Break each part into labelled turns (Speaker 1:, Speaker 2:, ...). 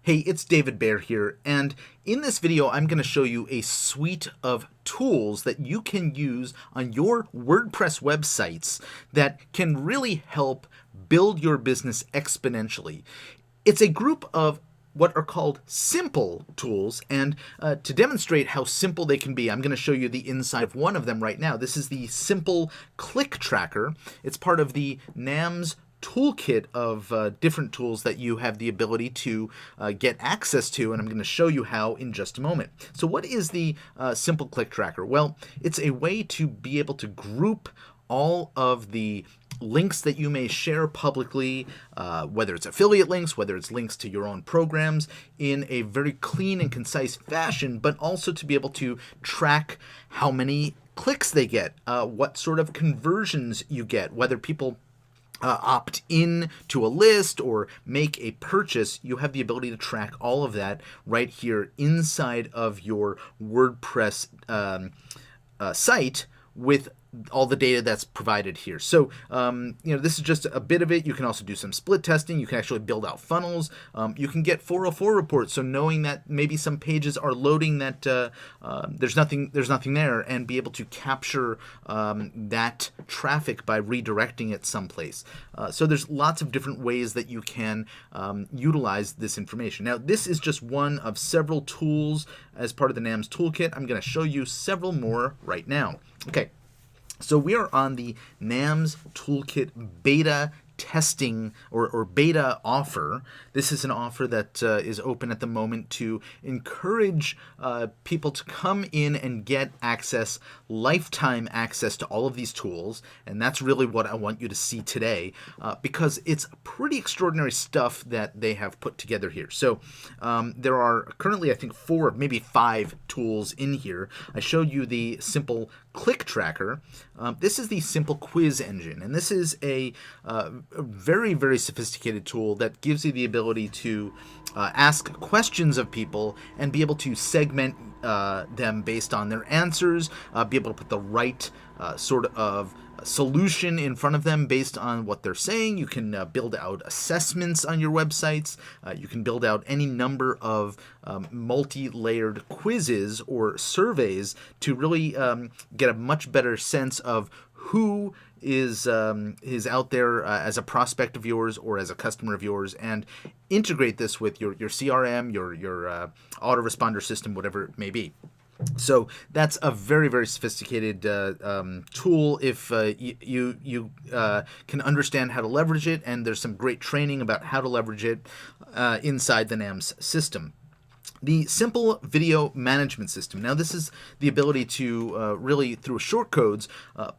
Speaker 1: Hey, it's David Baer here, and in this video I'm going to show you a suite of tools that you can use on your WordPress websites that can really help build your business exponentially. It's a group of what are called simple tools, and to demonstrate how simple they can be, I'm going to show you the inside of one of them right now. This is the Simple Click Tracker. It's part of the NAMS Toolkit of different tools that you have the ability to get access to, and I'm going to show you how in just a moment. So what is the Simple Click Tracker? Well, it's a way to be able to group all of the links that you may share publicly, whether it's affiliate links, whether it's links to your own programs, in a very clean and concise fashion, but also to be able to track how many clicks they get, what sort of conversions you get, whether people opt in to a list or make a purchase. You have the ability to track all of that right here inside of your WordPress site with all the data that's provided here. So, this is just a bit of it. You can also do some split testing. You can actually build out funnels. You can get 404 reports. So knowing that maybe some pages are loading that there's nothing there, and be able to capture that traffic by redirecting it someplace. So there's lots of different ways that you can utilize this information. Now, this is just one of several tools as part of the NAMS Toolkit. I'm going to show you several more right now. Okay. So we are on the NAMS Toolkit beta testing or beta offer. This is an offer that is open at the moment to encourage people to come in and get access, lifetime access to all of these tools. And that's really what I want you to see today, because it's pretty extraordinary stuff that they have put together here. So there are currently, I think, 4, maybe 5 tools in here. I showed you the Simple Click Tracker. This is the Simple Quiz Engine, and this is a very, very sophisticated tool that gives you the ability to ask questions of people and be able to segment them based on their answers, be able to put the right sort of solution in front of them based on what they're saying. You can build out assessments on your websites. You can build out any number of multi-layered quizzes or surveys to really get a much better sense of who is out there as a prospect of yours or as a customer of yours, and integrate this with your CRM, your autoresponder system, whatever it may be. So that's a very, very sophisticated tool if you can understand how to leverage it, and there's some great training about how to leverage it inside the NAMS system. The Simple Video Management System. Now, this is the ability to really, through shortcodes,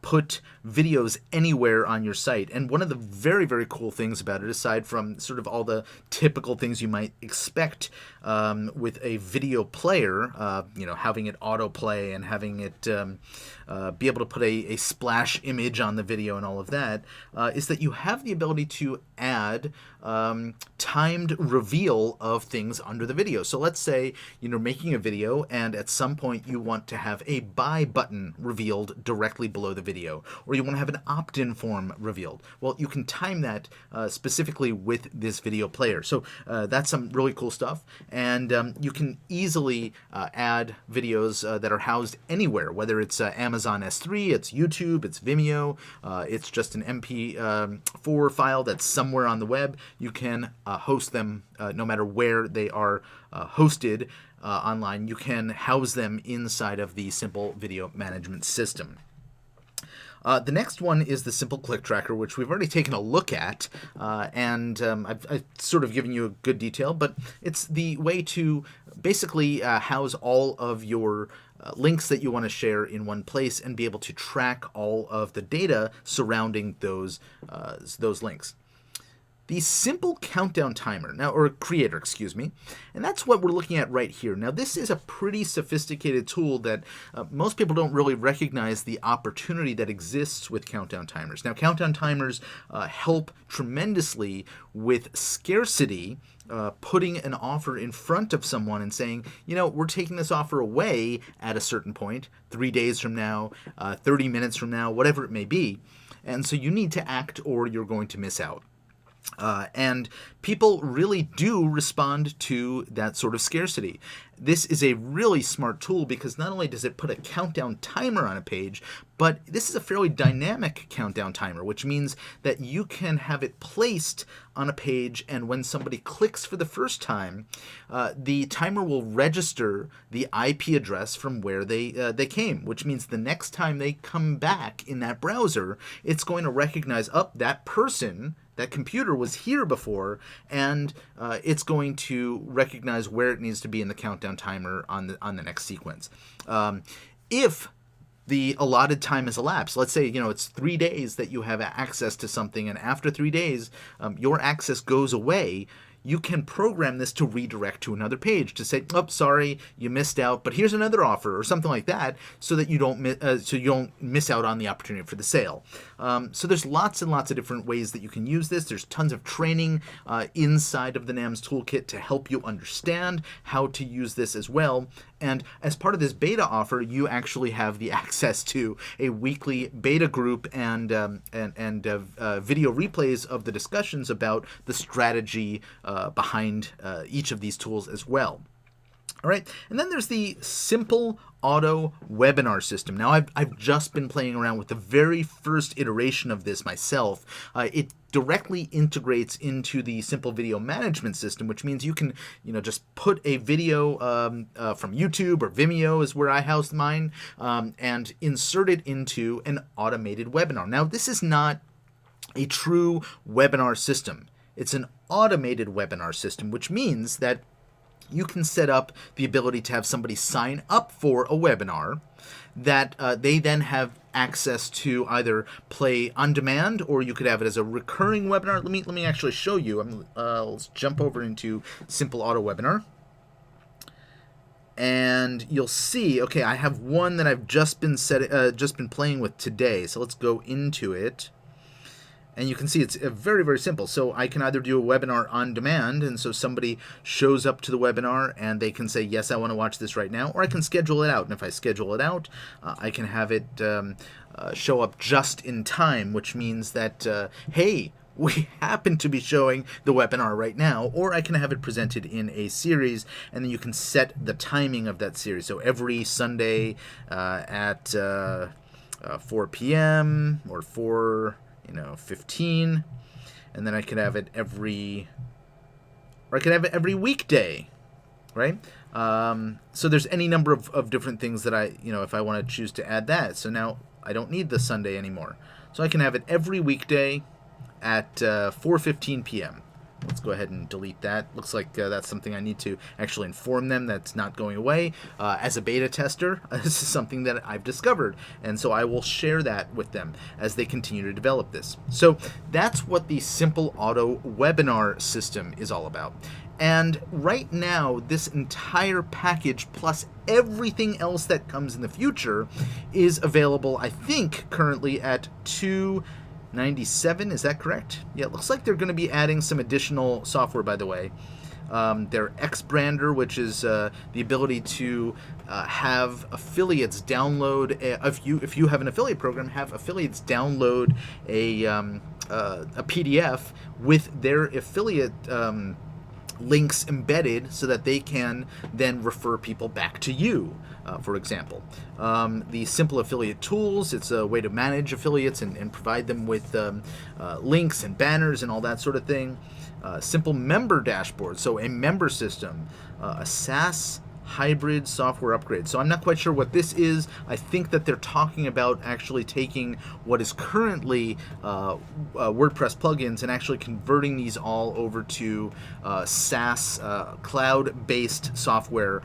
Speaker 1: put videos anywhere on your site. And one of the very, very cool things about it, aside from sort of all the typical things you might expect with a video player, having it autoplay and having it be able to put a splash image on the video and all of that, is that you have the ability to add timed reveal of things under the video. So let's say you're making a video and at some point you want to have a buy button revealed directly below the video, or you want to have an opt-in form revealed. Well, you can time that specifically with this video player. So that's some really cool stuff, and you can easily add videos that are housed anywhere, whether it's Amazon S3, it's YouTube, it's Vimeo, it's just an MP4 file that's somewhere on the web. You can host them no matter where they are hosted online. You can house them inside of the Simple Video Management System. The next one is the Simple Click Tracker, which we've already taken a look at, and I've sort of given you a good detail, but it's the way to basically house all of your links that you want to share in one place and be able to track all of the data surrounding those links. The Simple Countdown Timer, or Creator, excuse me, and that's what we're looking at right here. Now, this is a pretty sophisticated tool that most people don't really recognize the opportunity that exists with countdown timers. Now, countdown timers help tremendously with scarcity, putting an offer in front of someone and saying, we're taking this offer away at a certain point, 3 days from now, 30 minutes from now, whatever it may be, and so you need to act or you're going to miss out. And people really do respond to that sort of scarcity. This is a really smart tool because not only does it put a countdown timer on a page, but this is a fairly dynamic countdown timer, which means that you can have it placed on a page, and when somebody clicks for the first time, the timer will register the IP address from where they came, which means the next time they come back in that browser, it's going to recognize, oh, that person, that computer was here before, and it's going to recognize where it needs to be in the countdown timer on the next sequence. If the allotted time has elapsed, let's say it's 3 days that you have access to something, and after 3 days your access goes away, you can program this to redirect to another page to say, "Oh, sorry, you missed out, but here's another offer," or something like that, so that you don't miss out on the opportunity for the sale. So there's lots and lots of different ways that you can use this. There's tons of training inside of the NAMS Toolkit to help you understand how to use this as well. And as part of this beta offer, you actually have the access to a weekly beta group and video replays of the discussions about the strategy behind each of these tools as well. All right, and then there's the simple auto webinar system. Now, I've just been playing around with the very first iteration of this myself. It directly integrates into the simple video management system, which means you can just put a video from YouTube or Vimeo is where I house mine, and insert it into an automated webinar. Now, this is not a true webinar system. It's an automated webinar system, which means that you can set up the ability to have somebody sign up for a webinar that they then have access to either play on demand, or you could have it as a recurring webinar. Let me actually show you. Let's jump over into Simple Auto Webinar. And you'll see, okay, I have one that I've just been playing with today. So let's go into it. And you can see it's very, very simple. So I can either do a webinar on demand, and so somebody shows up to the webinar and they can say, yes, I want to watch this right now, or I can schedule it out. And if I schedule it out, I can have it show up just in time, which means that, hey, we happen to be showing the webinar right now, or I can have it presented in a series, and then you can set the timing of that series. So every Sunday at 4 p.m. or 4:15, and then I could have it every weekday, right? So there's any number of different things that if I want to choose to add that. So now I don't need the Sunday anymore. So I can have it every weekday at 4:15 p.m. Let's go ahead and delete that. Looks like that's something I need to actually inform them that's not going away. As a beta tester, this is something that I've discovered, and so I will share that with them as they continue to develop this. So that's what the Simple Auto Webinar system is all about. And right now, this entire package plus everything else that comes in the future is available, I think, currently at $297, is that correct? Yeah, it looks like they're going to be adding some additional software, by the way. Their X-Brander, which is the ability to have affiliates download, if you have an affiliate program, have affiliates download a PDF with their affiliate links embedded so that they can then refer people back to you, for example. The Simple Affiliate Tools, it's a way to manage affiliates and provide them with links and banners and all that sort of thing. Simple Member Dashboard, so a member system, a SaaS hybrid software upgrade. So I'm not quite sure what this is. I think that they're talking about actually taking what is currently WordPress plugins and actually converting these all over to SaaS cloud-based software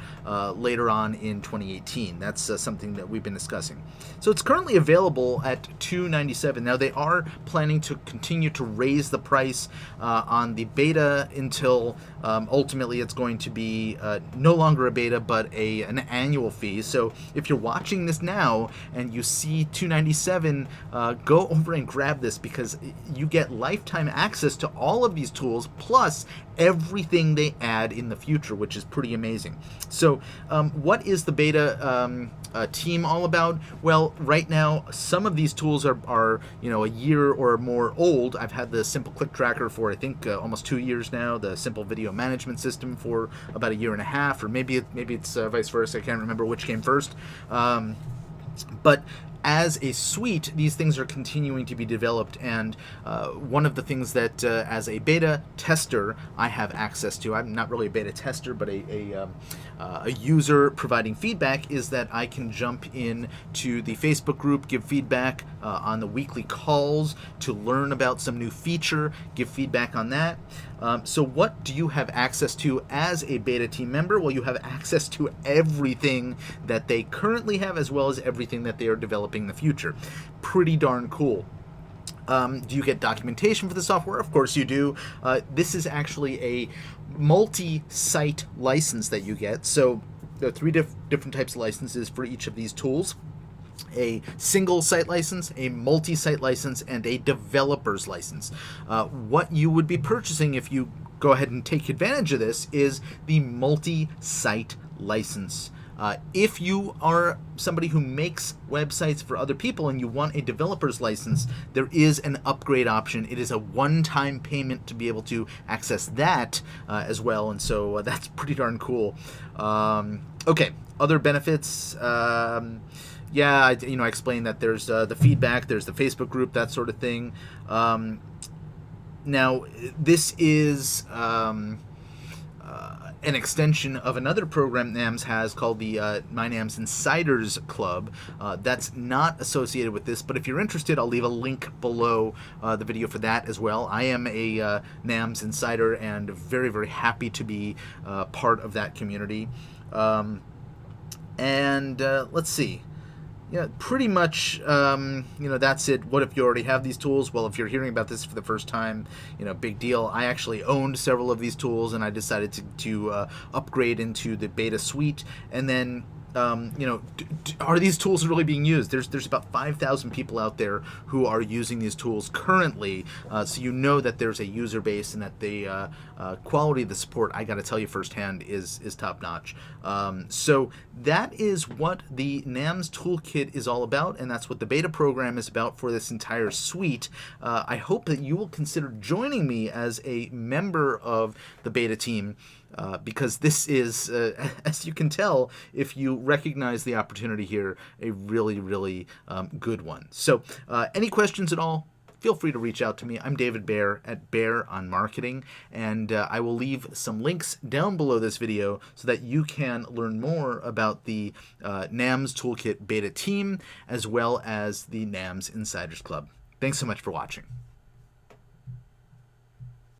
Speaker 1: later on in 2018. That's something that we've been discussing. So it's currently available at $297. Now they are planning to continue to raise the price on the beta until ultimately it's going to be no longer a beta but an annual fee. So if you're watching this now and you see $297, go over and grab this, because you get lifetime access to all of these tools plus everything they add in the future, which is pretty amazing. So what is the beta team all about? Well, right now some of these tools are a year or more old. I've had the Simple Click Tracker for I think almost 2 years now, the Simple Video Management System for about a year and a half, or maybe it's vice versa. I can't remember which came first. But as a suite, these things are continuing to be developed, and one of the things that as a beta tester I have access to, I'm not really a beta tester, but a user providing feedback, is that I can jump in to the Facebook group, give feedback on the weekly calls to learn about some new feature, give feedback on that. So what do you have access to as a beta team member? Well, you have access to everything that they currently have, as well as everything that they are developing in the future. Pretty darn cool. Do you get documentation for the software? Of course you do. This is actually a multi-site license that you get. So there are three different types of licenses for each of these tools. A single site license, a multi-site license, and a developer's license. What you would be purchasing if you go ahead and take advantage of this is the multi-site license. If you are somebody who makes websites for other people and you want a developer's license, there is an upgrade option. It is a one-time payment to be able to access that as well, and so that's pretty darn cool. Okay, other benefits. Yeah, I explained that there's the feedback, there's the Facebook group, that sort of thing. Now, this is an extension of another program NAMS has called the My NAMS Insiders Club. That's not associated with this, but if you're interested, I'll leave a link below the video for that as well. I am a NAMS Insider and very, very happy to be part of that community. Let's see. Yeah, pretty much, that's it. What if you already have these tools? Well, if you're hearing about this for the first time, big deal. I actually owned several of these tools, and I decided to upgrade into the beta suite. And then, are these tools really being used? There's about 5,000 people out there who are using these tools currently, so you know that there's a user base and that the quality of the support, I got to tell you firsthand, is top notch. So that is what the NAMS Toolkit is all about, and that's what the beta program is about for this entire suite. I hope that you will consider joining me as a member of the beta team. Because this is, as you can tell, if you recognize the opportunity here, a really, really good one. So any questions at all, feel free to reach out to me. I'm David Baer at Baer on Marketing, and I will leave some links down below this video so that you can learn more about the NAMS Toolkit beta team, as well as the NAMS Insiders Club. Thanks so much for watching.